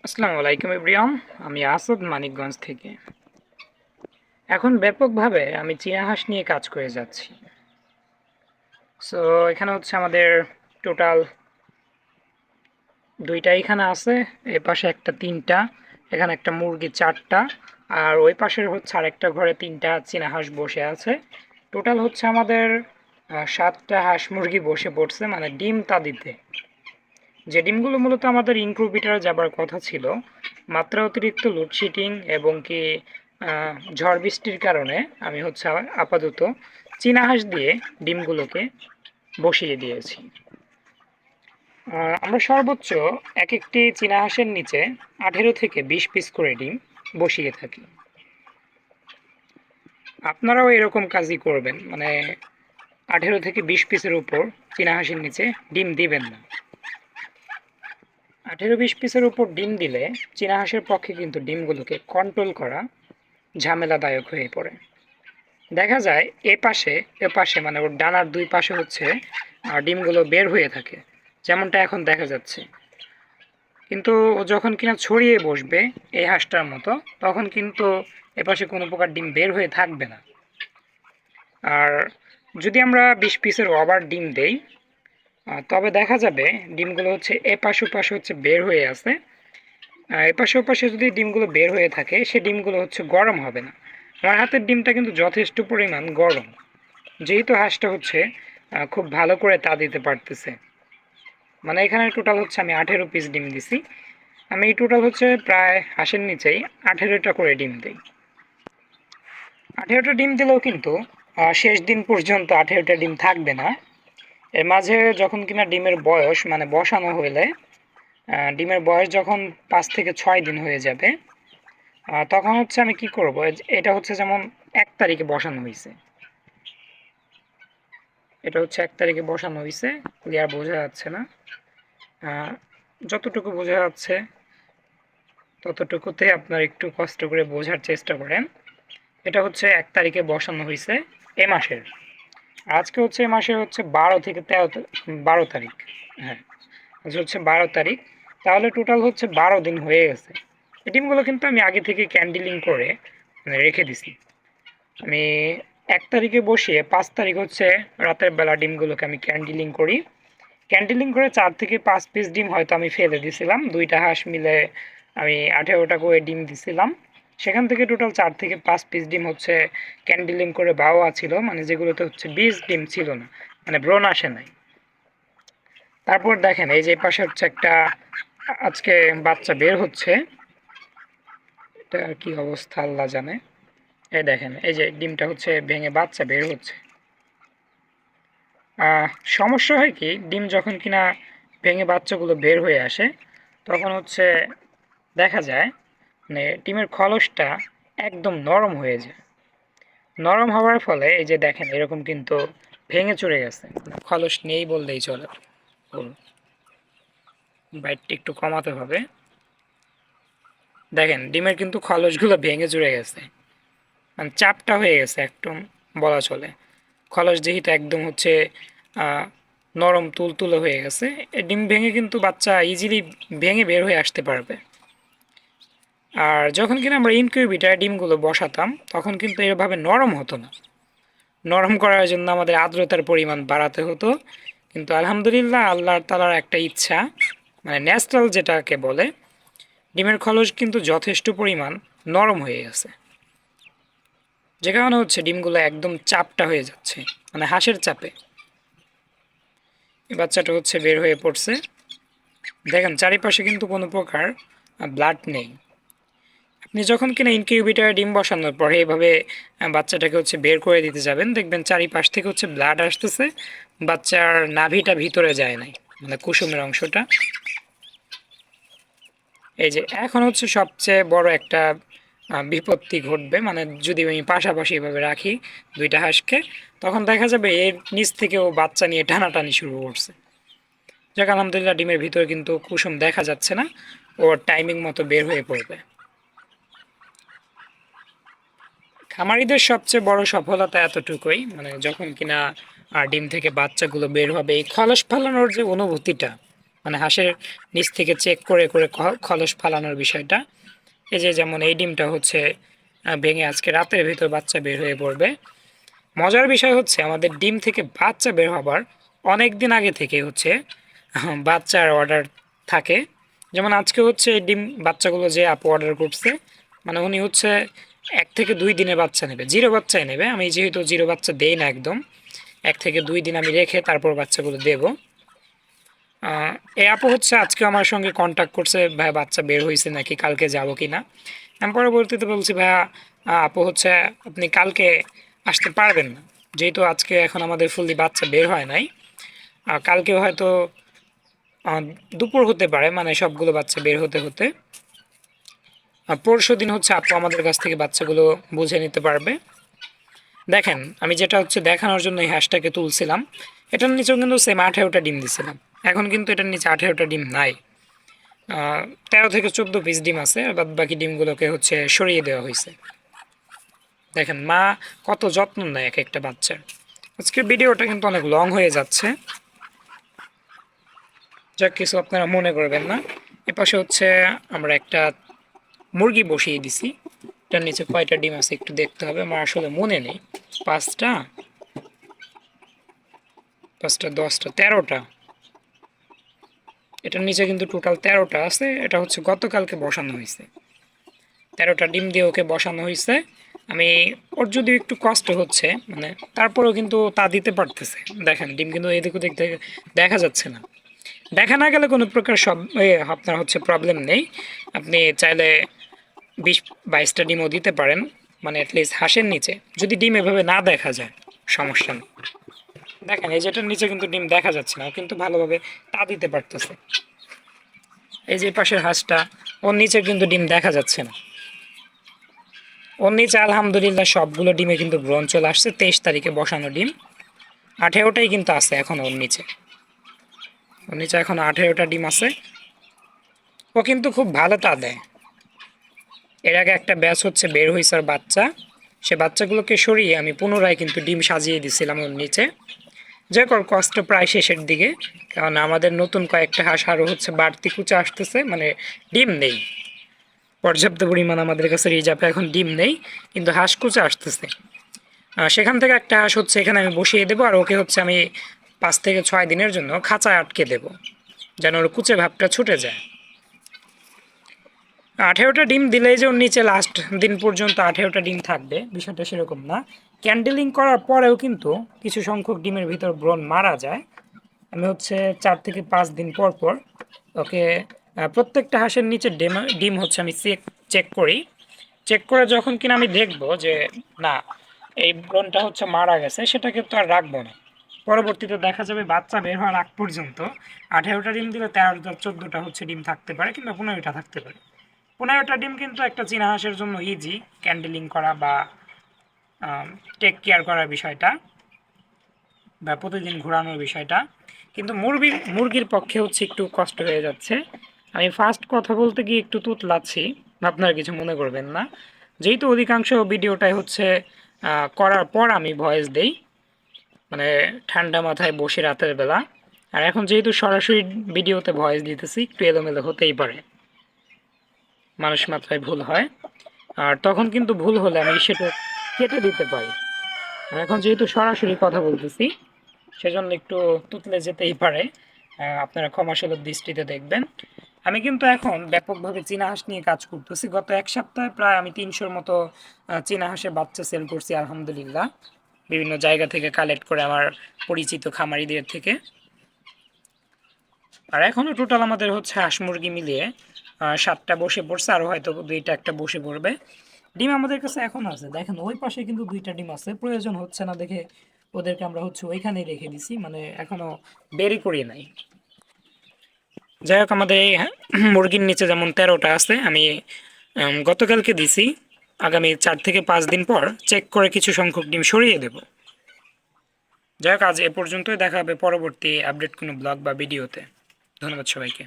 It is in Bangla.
আসসালামু আলাইকুম এভরিওয়ান। আমি আসাদ মানিকগঞ্জ থেকে। এখন ব্যাপকভাবে আমি চীনা হাঁস নিয়ে কাজ করে যাচ্ছি। সো এখানে হচ্ছে আমাদের টোটাল দুইটা এখানে আছে, এ পাশে একটা তিনটা, এখানে একটা মুরগি চারটা, আর ওই পাশের হচ্ছে আরেকটা ঘরে তিনটা চীনা হাঁস বসে আছে। টোটাল হচ্ছে আমাদের সাতটা হাঁস মুরগি বসে পড়ছে, মানে ডিম তা দিতে। যে ডিমগুলো মূলত আমাদের ইনকিউবেটরে যাবার কথা ছিল, মাত্রা অতিরিক্ত লোডশেডিং এবং কি ঝড় বৃষ্টির কারণে আমি হচ্ছে আপাতত চীনা হাঁস দিয়ে ডিমগুলোকে বসিয়ে দিয়েছি। আমরা সর্বোচ্চ এক একটি চীনা হাঁসের নিচে 18 থেকে 20 পিস করে ডিম বসিয়ে থাকি। আপনারাও এরকম কাজই করবেন, মানে 18 থেকে 20 পিসের উপর চীনা হাঁসের নিচে ডিম দিবেন না। 18-20 পিসের উপর ডিম দিলে চীনা হাঁসের পক্ষে কিন্তু ডিমগুলোকে কন্ট্রোল করা ঝামেলাদায়ক হয়ে পড়ে। দেখা যায় এ পাশে মানে ওর ডানার দুই পাশে হচ্ছে ডিমগুলো বের হয়ে থাকে, যেমনটা এখন দেখা যাচ্ছে। কিন্তু ও যখন কিনা ছড়িয়ে বসবে এই হাঁসটার মতো, তখন কিন্তু এপাশে কোনো প্রকার ডিম বের হয়ে থাকবে না। আর যদি আমরা 20 পিসের ওভার ডিম দেই, তবে দেখা যাবে ডিমগুলো হচ্ছে এপাশ ওপাশে হচ্ছে বের হয়ে আছে। এপাশে ওপাশে যদি ডিমগুলো বের হয়ে থাকে, সে ডিমগুলো হচ্ছে গরম হবে না। আমার হাতের ডিমটা কিন্তু যথেষ্ট পরিমাণ গরম, যেহেতু হাঁসটা হচ্ছে খুব ভালো করে তা দিতে পারতেছে। মানে এখানে টোটাল হচ্ছে আমি 18 পিস ডিম দিছি। আমি টোটাল হচ্ছে প্রায় হাঁসের নিচেই 18টা করে ডিম দিই। 18টা ডিম দিলেও কিন্তু শেষ দিন পর্যন্ত 18টা ডিম থাকবে না। এর মাঝে যখন কিনা ডিমের বয়স মানে বসানো হইলে, ডিমের বয়স যখন 5 থেকে 6 দিন হয়ে যাবে, তখন হচ্ছে আমি কি করব, এটা হচ্ছে যেমন 1 তারিখে বসানো হয়েছে, এটা হচ্ছে 1 তারিখে বসানো হয়েছে, ক্লিয়ার বোঝা যাচ্ছে না। যতটুকু বোঝা যাচ্ছে ততটুকুতে আপনার একটু কষ্ট করে বোঝার চেষ্টা করেন। এটা হচ্ছে 1 তারিখে বসানো হয়েছে এ মাসের। আজকে হচ্ছে এ মাসের হচ্ছে 12 থেকে 12 তারিখ। হ্যাঁ, আজ হচ্ছে 12 তারিখ। তাহলে টোটাল হচ্ছে 12 দিন হয়ে গেছে। এই ডিমগুলো কিন্তু আমি আগে থেকে ক্যান্ডেলিং করে মানে রেখে দিছি। আমি 1 তারিখে বসিয়ে 5 তারিখ হচ্ছে রাতের বেলা ডিমগুলোকে আমি ক্যান্ডেলিং করি। ক্যান্ডেলিং করে 4 থেকে 5 পিস ডিম হয়তো আমি ফেলে দিছিলাম, দুইটা হাঁস মিলে আমি 18টা করে ডিম দিছিলাম। সেখান থেকে টোটাল 4 থেকে 5 পিস ডিম হচ্ছে ক্যান্ডেলিং করে বাওয়া ছিল, মানে যেগুলোতে হচ্ছে বীজ ডিম ছিল না, মানে ব্রণ আসে নাই। তারপর দেখেন এই যে পাশে হচ্ছে একটা আজকে বাচ্চা বের হচ্ছে, এটা কি অবস্থা আল্লাহ জানে। এই দেখেন এই যে ডিমটা হচ্ছে ভেঙে বাচ্চা বের হচ্ছে। সমস্যা হয় কি, ডিম যখন কিনা ভেঙে বাচ্চাগুলো বের হয়ে আসে, তখন হচ্ছে দেখা যায় মানে ডিমের খলসটা একদম নরম হয়ে যায়। নরম হওয়ার ফলে এই যে দেখেন এরকম কিন্তু ভেঙে চুরে গেছে, মানে খলস নেই বললেই চলে। বাইটটা একটু কমাতে হবে। দেখেন ডিমের কিন্তু খলসগুলো ভেঙে চুরে গেছে, মানে চাপটা হয়ে গেছে একদম বলা চলে। খলস যেহেতু একদম হচ্ছে আহ, নরম তুলতুলে হয়ে গেছে, এই ডিম ভেঙে কিন্তু বাচ্চা ইজিলি ভেঙে বের হয়ে আসতে পারবে। আর যখন কিনা আমরা ইনকিউবেটরে ডিমগুলো বসাতাম, তখন কিন্তু এভাবে নরম হতো না। নরম করার জন্য আমাদের আর্দ্রতার পরিমাণ বাড়াতে হতো। কিন্তু আলহামদুলিল্লাহ আল্লাহ তাআলার একটা ইচ্ছা, মানে ন্যাচারাল যেটাকে বলে, ডিমের খলস কিন্তু যথেষ্ট পরিমাণ নরম হয়ে গেছে, যে কারণে হচ্ছে ডিমগুলো একদম চাপটা হয়ে যাচ্ছে, মানে হাঁসের চাপে। এই বাচ্চাটা হচ্ছে বের হয়ে পড়ছে। দেখেন চারিপাশে কিন্তু কোনো প্রকার ব্লাড নেই। আপনি যখন কিনা ইনকিউবেটরে ডিম বসানোর পরে এভাবে বাচ্চাটাকে হচ্ছে বের করে দিতে যাবেন, দেখবেন চারিপাশ থেকে হচ্ছে ব্লাড আসতেছে, বাচ্চার নাভিটা ভিতরে যায় নাই, মানে কুসুমের অংশটা। এই যে এখন হচ্ছে সবচেয়ে বড় একটা বিপত্তি ঘটবে, মানে যদি আমি পাশাপাশি এভাবে রাখি দুইটা হাঁসকে, তখন দেখা যাবে এর নিচ থেকে ও বাচ্চা নিয়ে টানাটানি শুরু করছে। যাক আলহামদুলিল্লাহ ডিমের ভিতরে কিন্তু কুসুম দেখা যাচ্ছে না, ওর টাইমিং মতো বের হয়ে পড়বে। খামারিদের সবচেয়ে বড় সফলতা এতটুকুই, মানে যখন কিনা ডিম থেকে বাচ্চাগুলো বের হবে, এই খলস ফেলানোর যে অনুভূতিটা, মানে হাঁসের নিচ থেকে চেক করে করে খলস ফালানোর বিষয়টা। এই যে যেমন এই ডিমটা হচ্ছে ভেঙে আজকে রাতের ভিতর বাচ্চা বের হয়ে পড়বে। মজার বিষয় হচ্ছে আমাদের ডিম থেকে বাচ্চা বের হবার অনেক দিন আগে থেকে হচ্ছে বাচ্চার অর্ডার থাকে। যেমন আজকে হচ্ছে এই ডিম বাচ্চাগুলো যে আপু অর্ডার করছে, মানে উনি হচ্ছে 1 থেকে 2 দিনে বাচ্চা নেবে, জিরো বাচ্চাই নেবে। আমি যেহেতু জিরো বাচ্চা দেই না, একদম 1 থেকে 2 দিন আমি রেখে তারপর বাচ্চাগুলো দেব। এই আপু হচ্ছে আজকে আমার সঙ্গে কন্ট্যাক্ট করছে, ভাই বাচ্চা বের হয়েছে নাকি, কালকে যাব কি না। আমি পরবর্তীতে বলছি ভাইয়া আপু হচ্ছে আপনি কালকে আসতে পারবেন না, যেহেতু আজকে এখন আমাদের ফুললি বাচ্চা বের হয় নাই। কালকে হয়তো দুপুর হতে পারে, মানে সবগুলো বাচ্চা বের হতে হতে। পরশু দিন হচ্ছে আপু আমাদের কাছ থেকে বাচ্চাগুলো বুঝে নিতে পারবে। দেখেন আমি যেটা হচ্ছে দেখানোর জন্য এই হাঁসটাকে তুলছিলাম, এটার নিচেও কিন্তু সেম 18টা ডিম দিছিলাম। এখন কিন্তু এটার নিচে 18টা ডিম নাই, 13 থেকে 14 পিস ডিম আছে, আর বাদ বাকি ডিমগুলোকে হচ্ছে সরিয়ে দেওয়া হয়েছে। দেখেন মা কত যত্ন নেয় এক একটা বাচ্চার। আজকের ভিডিওটা কিন্তু অনেক লং হয়ে যাচ্ছে, যা কিছু আপনারা মনে করবেন না। এপাশে হচ্ছে আমরা একটা মুরগি বসিয়ে দিছি, এটার নিচে কয়টা ডিম আছে একটু দেখতে হবে, আমার আসলে মনে নেই। 5টা 5টা 10টা 13টা, এটার নিচে কিন্তু টোটাল 13টা আছে। এটা হচ্ছে গতকালকে বসানো হয়েছে, 13টা ডিম দিয়ে ওকে বসানো হয়েছে। আমি ওর যদি একটু কষ্ট হচ্ছে, মানে তারপরেও কিন্তু তা দিতে পারতেছে। দেখেন ডিম কিন্তু এদিক ওদিক থেকে দেখা যাচ্ছে না। দেখা না গেলে কোনো প্রকার আপনার হচ্ছে প্রবলেম নেই, আপনি চাইলে 20-22টা ডিমও দিতে পারেন, মানে অ্যাটলিস্ট হাঁসের নিচে যদি ডিম এভাবে না দেখা যায় সমস্যা নেই। দেখেন এই যেটার নিচে কিন্তু ডিম দেখা যাচ্ছে না, কিন্তু ভালোভাবে তা দিতে পারতেছে। এই যে পাশের হাঁসটা, ওর নিচে কিন্তু ডিম দেখা যাচ্ছে না। ওর নিচে আলহামদুলিল্লাহ সবগুলো ডিমে কিন্তু ব্রণ চলে আসছে। 23 তারিখে বসানো ডিম, 18টাই কিন্তু আছে এখন ওর নিচে। ওর নিচে এখন 18টা ডিম আছে। ও কিন্তু খুব ভালো তা দেয়। এর আগে একটা ব্যাচ হচ্ছে বের হয়েছে আর বাচ্চা, সে বাচ্চাগুলোকে সরিয়ে আমি পুনরায় কিন্তু ডিম সাজিয়ে দিছিলাম ওর নিচে। যাই হোক কষ্ট প্রায় শেষের দিকে, কারণ আমাদের নতুন কয়েকটা হাঁস আরও হচ্ছে বাড়তি কুচে আসতেছে, মানে ডিম নেই পর্যাপ্ত পরিমাণ আমাদের কাছে রিজার্ভে এখন ডিম নেই, কিন্তু হাঁস কুচে আসতেছে। সেখান থেকে একটা হাঁস হচ্ছে এখানে আমি বসিয়ে দেবো, আর ওকে হচ্ছে আমি 5 থেকে 6 দিনের জন্য খাঁচায় আটকে দেবো, যেন ওর কুচে ভাবটা ছুটে যায়। 18টা ডিম দিলেই যে ওর নিচে লাস্ট দিন পর্যন্ত 18টা ডিম থাকবে বিষয়টা সেরকম না। ক্যান্ডেলিং করার পরেও কিন্তু কিছু সংখ্যক ডিমের ভিতর ব্রণ মারা যায়। আমি হচ্ছে 4 থেকে 5 দিন পর পর ওকে প্রত্যেকটা হাঁসের নিচে ডিম হচ্ছে আমি চেক করি। চেক করে যখন কিনা আমি দেখবো যে না এই ব্রণটা হচ্ছে মারা গেছে, সেটাকে তো আর রাখবো না। পরবর্তীতে দেখা যাবে বাচ্চা বের হওয়ার আগ পর্যন্ত 18টা ডিম দিলে 13টা 14টা হচ্ছে ডিম থাকতে পারে, কিংবা 15টা থাকতে পারে। 15টা ডিম কিন্তু একটা চীনা হাঁসের জন্য ইজি, ক্যান্ডেলিং করা বা টেক কেয়ার করার বিষয়টা বা প্রতিদিন ঘোরানোর বিষয়টা। কিন্তু মুরগির পক্ষে হচ্ছে একটু কষ্ট হয়ে যাচ্ছে। আমি ফার্স্ট কথা বলতে গিয়ে একটু তুতলাচ্ছি, আপনারা কিছু মনে করবেন না, যেহেতু অধিকাংশ ভিডিওটাই হচ্ছে করার পর আমি ভয়েস দেই, মানে ঠান্ডা মাথায় বসে রাতের বেলা। আর এখন যেহেতু সরাসরি ভিডিওতে ভয়েস দিতেছি, একটু এলোমেলো হতেই পারে, মানুষ মাত্রায় ভুল হয়। আর তখন কিন্তু ভুল হলে আমি সেটা কেটে দিতে পারি। আর এখন যেহেতু সরাসরি কথা বলতেছি, সেজন্য একটু তুতলে যেতেই পারে, আপনারা ক্ষমাসুলভ দৃষ্টিতে দেখবেন। আমি কিন্তু এখন ব্যাপকভাবে চীনা হাঁস নিয়ে কাজ করতেছি। গত 1 সপ্তাহে প্রায় আমি 300-র মতো চীনা হাঁসের বাচ্চা সেল করছি আলহামদুলিল্লাহ, বিভিন্ন জায়গা থেকে কালেক্ট করে আমার পরিচিত খামারিদের থেকে। আর এখনও টোটাল আমাদের হচ্ছে হাঁস মুরগি মিলিয়ে 7টা বসে পড়ছে, আরও হয়তো 2টা একটা বসে পড়বে। ডিম আমাদের কাছে এখন আছে, দেখেন ওই পাশে কিন্তু 2টা ডিম আছে, প্রয়োজন হচ্ছে না দেখে ওদেরকে আমরা হচ্ছে ওইখানেই রেখে দিছি, মানে এখনো বেরি করি নাই। যাই হোক আমাদের এই মুরগির নিচে যেমন 13টা আছে, আমি গতকালকে দিছি, আগামী 4 থেকে 5 দিন পর চেক করে কিছু সংখ্যক ডিম সরিয়ে দেব। যাই হোক আজ এ পর্যন্তই, দেখা হবে পরবর্তী আপডেট কোনো ব্লগ বা ভিডিওতে। ধন্যবাদ সবাইকে।